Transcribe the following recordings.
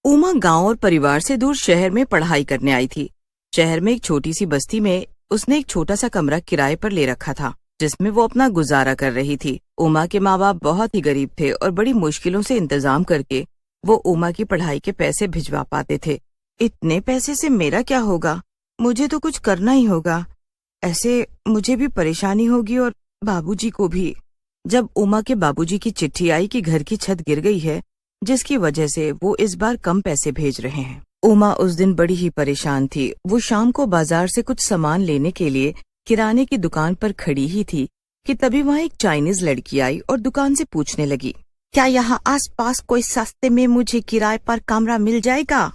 उमा गांव और परिवार से दूर शहर में पढ़ाई करने आई थी। शहर में एक छोटी सी बस्ती में उसने एक छोटा सा कमरा किराए पर ले रखा था, जिसमें वो अपना गुजारा कर रही थी। उमा के माँ बाप बहुत ही गरीब थे और बड़ी मुश्किलों से इंतजाम करके वो उमा की पढ़ाई के पैसे भिजवा पाते थे। इतने पैसे से मेरा क्या होगा, मुझे तो कुछ करना ही होगा, ऐसे मुझे भी परेशानी होगी और बाबूजी को भी। जब उमा के बाबूजी की चिट्ठी आई कि घर की छत गिर गई है, जिसकी वजह से वो इस बार कम पैसे भेज रहे हैं, उमा उस दिन बड़ी ही परेशान थी। वो शाम को बाजार से कुछ सामान लेने के लिए किराने की दुकान पर खड़ी ही थी कि तभी वहाँ एक चाइनीज लड़की आई और दुकान से पूछने लगी, क्या यहाँ आसपास कोई सस्ते में मुझे किराए पर कमरा मिल जाएगा?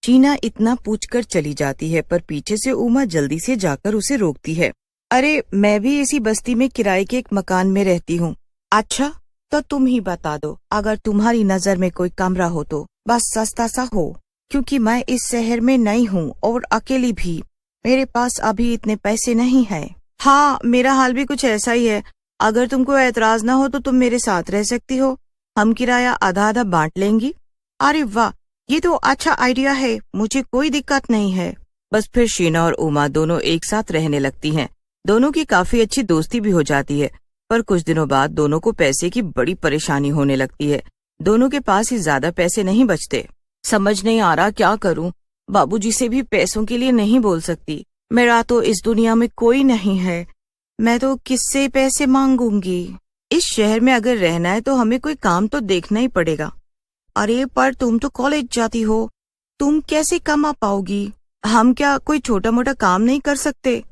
शीना इतना पूछकर चली जाती है, पर पीछे से उमा जल्दी से जाकर उसे रोकती है। अरे, मैं भी इसी बस्ती में किराए के एक मकान में रहती हूँ। अच्छा, तो तुम ही बता दो, अगर तुम्हारी नजर में कोई कमरा हो तो बस सस्ता सा हो, क्योंकि मैं इस शहर में नई हूँ और अकेली भी, मेरे पास अभी इतने पैसे नहीं है। हाँ, मेरा हाल भी कुछ ऐसा ही है। अगर तुमको एतराज ना हो तो तुम मेरे साथ रह सकती हो, हम किराया आधा आधा बांट लेंगी। अरे वाह, ये तो अच्छा आइडिया है, मुझे कोई दिक्कत नहीं है। बस फिर शीना और उमा दोनों एक साथ रहने लगती हैं। दोनों की काफी अच्छी दोस्ती भी हो जाती है, पर कुछ दिनों बाद दोनों को पैसे की बड़ी परेशानी होने लगती है। दोनों के पास ही ज्यादा पैसे नहीं बचते। समझ नहीं आ रहा क्या करूं, बाबूजी से भी पैसों के लिए नहीं बोल सकती। मेरा तो इस दुनिया में कोई नहीं है, मैं तो किससे पैसे मांगूंगी? इस शहर में अगर रहना है तो हमें कोई काम तो देखना ही पड़ेगा। अरे, पर तुम तो कॉलेज जाती हो, तुम कैसे कमा पाओगी? हम क्या कोई छोटा मोटा काम नहीं कर सकते?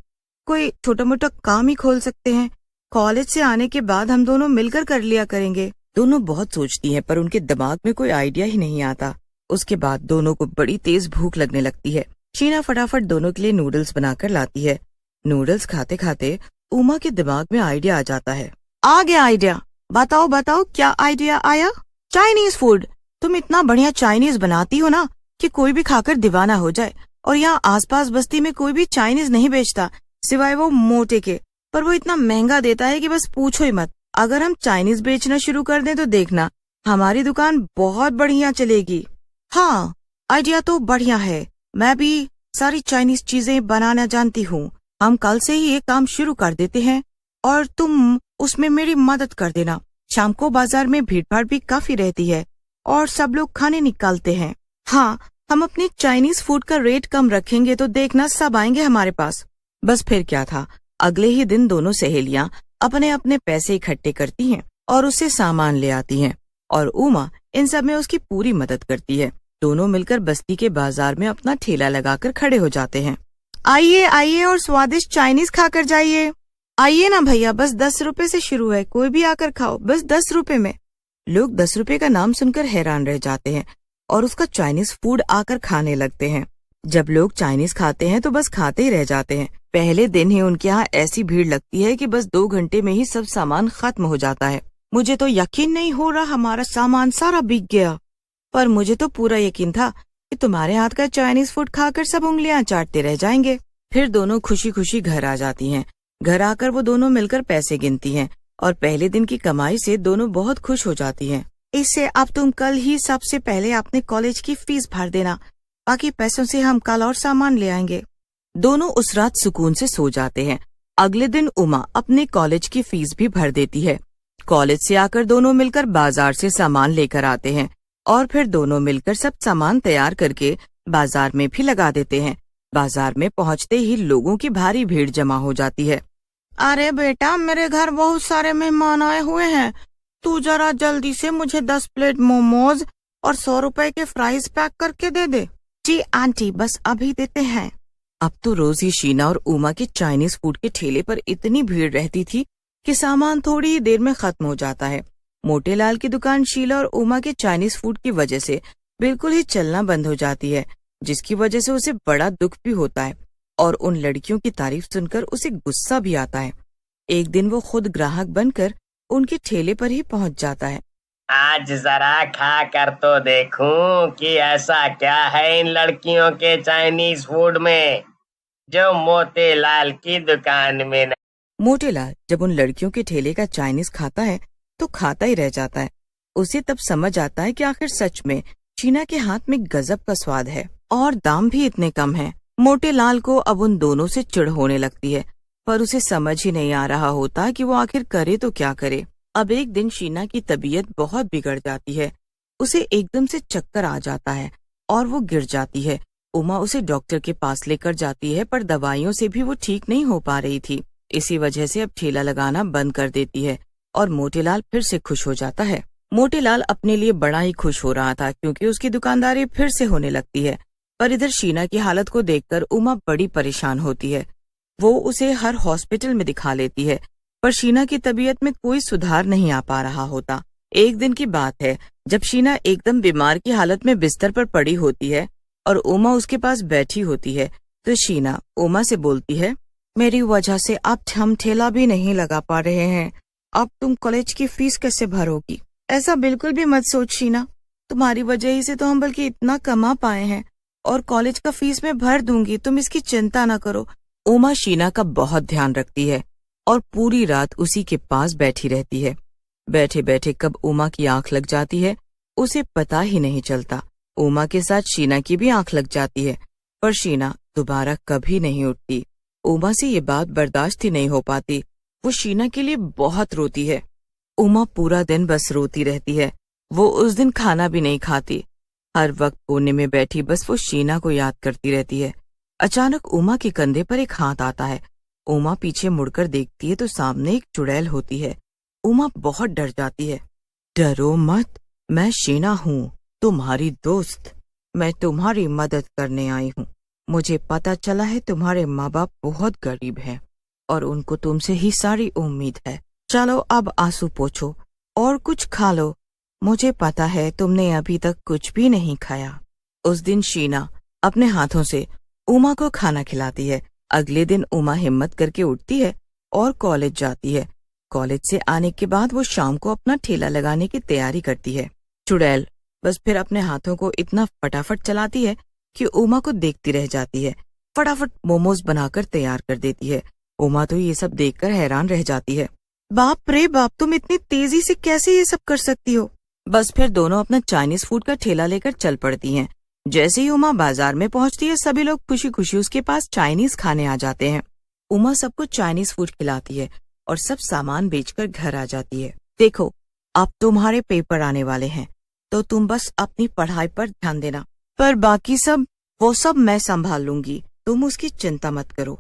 कोई छोटा मोटा काम ही खोल सकते हैं। कॉलेज से आने के बाद हम दोनों मिलकर कर लिया करेंगे। दोनों बहुत सोचती हैं, पर उनके दिमाग में कोई आइडिया ही नहीं आता। उसके बाद दोनों को बड़ी तेज भूख लगने लगती है। शीना फटाफट दोनों के लिए नूडल्स बनाकर लाती है। नूडल्स खाते खाते उमा के दिमाग में आइडिया आ जाता है। आ गया आइडिया, बताओ बताओ क्या आइडिया आया? Chinese food. तुम इतना बढ़िया चाइनीज बनाती हो ना कि कोई भी खाकर दीवाना हो जाए। और यहाँ आसपास बस्ती में कोई भी चाइनीज नहीं बेचता सिवाय वो मोटे के, पर वो इतना महंगा देता है कि बस पूछो ही मत। अगर हम चाइनीज बेचना शुरू कर दें तो देखना, हमारी दुकान बहुत बढ़िया चलेगी। हाँ, आइडिया तो बढ़िया है, मैं भी सारी चाइनीज चीजें बनाना जानती हूँ। हम कल से ही ये काम शुरू कर देते हैं और तुम उसमें मेरी मदद कर देना। शाम को बाजार में भीड़ भाड़ भी काफी रहती है और सब लोग खाने निकालते हैं। हाँ, हम अपनी चाइनीज फूड का रेट कम रखेंगे तो देखना सब आएंगे हमारे पास। बस फिर क्या था, अगले ही दिन दोनों सहेलियां अपने अपने पैसे इकट्ठे करती हैं और उससे सामान ले आती हैं, और उमा इन सब में उसकी पूरी मदद करती है। दोनों मिलकर बस्ती के बाजार में अपना ठेला लगाकर खड़े हो जाते हैं। आइए आइए और स्वादिष्ट चाइनीज खाकर जाइए। आइए ना भैया, बस 10 रुपए से शुरू है, कोई भी आकर खाओ, बस 10 रुपए में। लोग 10 रुपए का नाम सुनकर हैरान रह जाते हैं और उसका चाइनीज फूड आकर खाने लगते हैं। जब लोग चाइनीज खाते हैं तो बस खाते ही रह जाते हैं। पहले दिन ही उनके यहाँ ऐसी भीड़ लगती है कि बस 2 घंटे में ही सब सामान खत्म हो जाता है। मुझे तो यकीन नहीं हो रहा हमारा सामान सारा बिक गया, पर मुझे तो पूरा यकीन था कि तुम्हारे हाथ का चाइनीज फूड खाकर सब उंगलियां चाटते रह जाएंगे। फिर दोनों खुशी खुशी घर आ जाती हैं। घर आकर वो दोनों मिलकर पैसे गिनती हैं और पहले दिन की कमाई से दोनों बहुत खुश हो जाती हैं। इससे अब तुम कल ही सबसे पहले अपने कॉलेज की फीस भर देना, बाकी पैसों से हम कल और सामान ले आएंगे। दोनों उस रात सुकून से सो जाते हैं। अगले दिन उमा अपने कॉलेज की फीस भी भर देती है। कॉलेज से आकर दोनों मिलकर बाजार से सामान लेकर आते हैं और फिर दोनों मिलकर सब सामान तैयार करके बाजार में भी लगा देते हैं। बाजार में पहुंचते ही लोगों की भारी भीड़ जमा हो जाती है। अरे बेटा, मेरे घर बहुत सारे मेहमान आए हुए हैं, तू जरा जल्दी से मुझे 10 प्लेट मोमोज और 100 रुपए के फ्राइज पैक करके दे दे। जी आंटी, बस अभी देते हैं। अब तो रोज ही शीना और उमा के चाइनीज फूड के ठेले पर इतनी भीड़ रहती थी कि सामान थोड़ी ही देर में खत्म हो जाता है। मोटे लाल की दुकान शीला और उमा के चाइनीज फूड की वजह से बिल्कुल ही चलना बंद हो जाती है, जिसकी वजह से उसे बड़ा दुख भी होता है और उन लड़कियों की तारीफ सुनकर उसे गुस्सा भी आता है। एक दिन वो खुद ग्राहक बनकर उनके ठेले पर ही पहुंच जाता है। आज जरा खा कर तो देखूं कि ऐसा क्या है इन लड़कियों के चाइनीज फूड में जो मोतीलाल की दुकान में नहीं। मोटेलाल जब उन लड़कियों के ठेले का चाइनीज खाता है तो खाता ही रह जाता है। उसे तब समझ आता है कि आखिर सच में शीना के हाथ में गजब का स्वाद है और दाम भी इतने कम है। मोटे लाल को अब उन दोनों से चिढ़ होने लगती है, पर उसे समझ ही नहीं आ रहा होता कि वो आखिर करे तो क्या करे। अब एक दिन शीना की तबीयत बहुत बिगड़ जाती है। उसे एकदम से चक्कर आ जाता है और वो गिर जाती है। उमा उसे डॉक्टर के पास लेकर जाती है, पर दवाइयों से भी वो ठीक नहीं हो पा रही थी। इसी वजह से अब ठेला लगाना बंद कर देती है और मोटेलाल फिर से खुश हो जाता है। मोटेलाल अपने लिए बड़ा ही खुश हो रहा था, क्योंकि उसकी दुकानदारी फिर से होने लगती है। पर इधर शीना की हालत को देखकर उमा बड़ी परेशान होती है। वो उसे हर हॉस्पिटल में दिखा लेती है, पर शीना की तबीयत में कोई सुधार नहीं आ पा रहा होता। एक दिन की बात है, जब शीना एकदम बीमार की हालत में बिस्तर पर पड़ी होती है और उमा उसके पास बैठी होती है, तो शीना उमा से बोलती है, मेरी वजह से अब हम ठेला भी नहीं लगा पा रहे हैं। अब तुम कॉलेज की फीस कैसे भरोगी? ऐसा बिल्कुल भी मत सोच शीना, तुम्हारी वजह ही से तो हम बल्कि इतना कमा पाए हैं, और कॉलेज का फीस मैं भर दूंगी, तुम इसकी चिंता न करो। उमा शीना का बहुत ध्यान रखती है और पूरी रात उसी के पास बैठी रहती है। बैठे बैठे कब उमा की आंख लग जाती है उसे पता ही नहीं चलता। उमा के साथ शीना की भी आंख लग जाती है, पर शीना दोबारा कभी नहीं उठती। उमा से ये बात बर्दाश्त ही नहीं हो पाती। वो शीना के लिए बहुत रोती है। उमा पूरा दिन बस रोती रहती है। वो उस दिन खाना भी नहीं खाती। हर वक्त कोने में बैठी बस वो शीना को याद करती रहती है। अचानक उमा के कंधे पर एक हाथ आता है। उमा पीछे मुड़कर देखती है तो सामने एक चुड़ैल होती है। उमा बहुत डर जाती है। डरो मत, मैं शीना हूँ, तुम्हारी दोस्त। मैं तुम्हारी मदद करने आई हूँ। मुझे पता चला है तुम्हारे माँ बाप बहुत गरीब हैं और उनको तुमसे ही सारी उम्मीद है। चलो अब आंसू पोंछो और कुछ खा लो। मुझे पता है तुमने अभी तक कुछ भी नहीं खाया। उस दिन शीना अपने हाथों से उमा को खाना खिलाती है। अगले दिन उमा हिम्मत करके उठती है और कॉलेज जाती है। कॉलेज से आने के बाद वो शाम को अपना ठेला लगाने की तैयारी करती है। चुड़ैल बस फिर अपने हाथों को इतना फटाफट चलाती है कि उमा को देखती रह जाती है। फटाफट मोमोज बनाकर तैयार कर देती है। उमा तो ये सब देखकर हैरान रह जाती है। बाप रे बाप, तुम इतनी तेजी से कैसे ये सब कर सकती हो? बस फिर दोनों अपना चाइनीज फूड का ठेला लेकर चल पड़ती हैं। जैसे ही उमा बाजार में पहुंचती है, सभी लोग खुशी खुशी उसके पास चाइनीज खाने आ जाते हैं। उमा सबको चाइनीज फूड खिलाती है और सब सामान बेचकर घर आ जाती है। देखो, अब तुम्हारे पेपर आने वाले हैं, तो तुम बस अपनी पढ़ाई पर ध्यान देना, पर बाकी वो सब मैं संभाल लूंगी। तुम उसकी चिंता मत करो,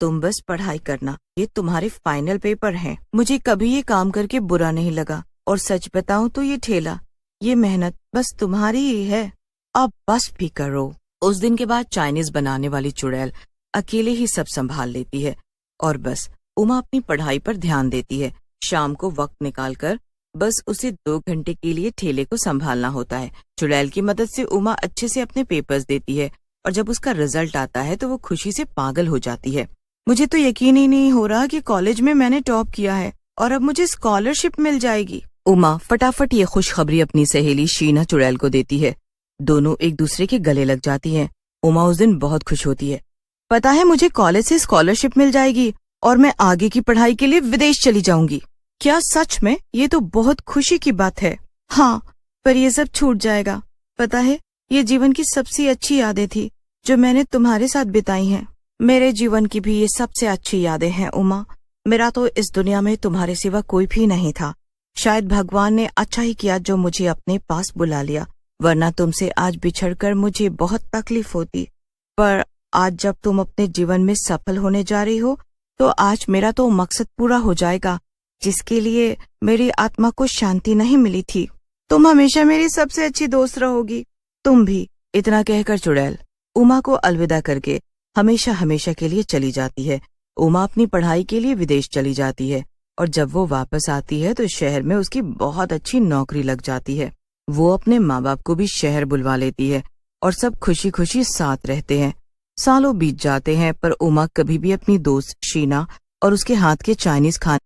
तुम बस पढ़ाई करना। ये तुम्हारे फाइनल पेपर हैं। मुझे कभी ये काम करके बुरा नहीं लगा, और सच बताऊं तो ये ठेला, ये मेहनत बस तुम्हारी ही है। अब बस भी करो। उस दिन के बाद चाइनीज बनाने वाली चुड़ैल अकेले ही सब संभाल लेती है और बस उमा अपनी पढ़ाई पर ध्यान देती है। शाम को वक्त निकालकर बस उसे 2 घंटे के लिए ठेले को संभालना होता है। चुड़ैल की मदद से उमा अच्छे से अपने पेपर्स देती है और जब उसका रिजल्ट आता है तो वो खुशी से पागल हो जाती है। मुझे तो यकीन ही नहीं हो रहा कि कॉलेज में मैंने टॉप किया है और अब मुझे स्कॉलरशिप मिल जाएगी। उमा फटाफट ये खुशखबरी अपनी सहेली शीना चुड़ैल को देती है। दोनों एक दूसरे के गले लग जाती हैं। उमा उस दिन बहुत खुश होती है। पता है, मुझे कॉलेज से स्कॉलरशिप मिल जाएगी और मैं आगे की पढ़ाई के लिए विदेश चली जाऊंगी। क्या सच में? ये तो बहुत खुशी की बात है। हाँ, पर ये सब छूट जाएगा। पता है, ये जीवन की सबसे अच्छी यादें थी जो मैंने तुम्हारे साथ बिताई हैं। मेरे जीवन की भी ये सबसे अच्छी यादें हैं उमा। मेरा तो इस दुनिया में तुम्हारे सिवा कोई भी नहीं था। शायद भगवान ने अच्छा ही किया जो मुझे अपने पास बुला लिया, वरना तुमसे आज बिछड़कर मुझे बहुत तकलीफ होती। पर आज जब तुम अपने जीवन में सफल होने जा रही हो, तो आज मेरा तो मकसद पूरा हो जाएगा जिसके लिए मेरी आत्मा को शांति नहीं मिली थी। तुम हमेशा मेरी सबसे अच्छी दोस्त रहोगी। तुम भी। इतना कहकर चुड़ैल उमा को अलविदा करके हमेशा हमेशा के लिए चली जाती है। उमा अपनी पढ़ाई के लिए विदेश चली जाती है और जब वो वापस आती है तो शहर में उसकी बहुत अच्छी नौकरी लग जाती है। वो अपने माँ बाप को भी शहर बुलवा लेती है और सब खुशी खुशी साथ रहते हैं। सालों बीत जाते हैं पर उमा कभी भी अपनी दोस्त शीना और उसके हाथ के चाइनीज खाने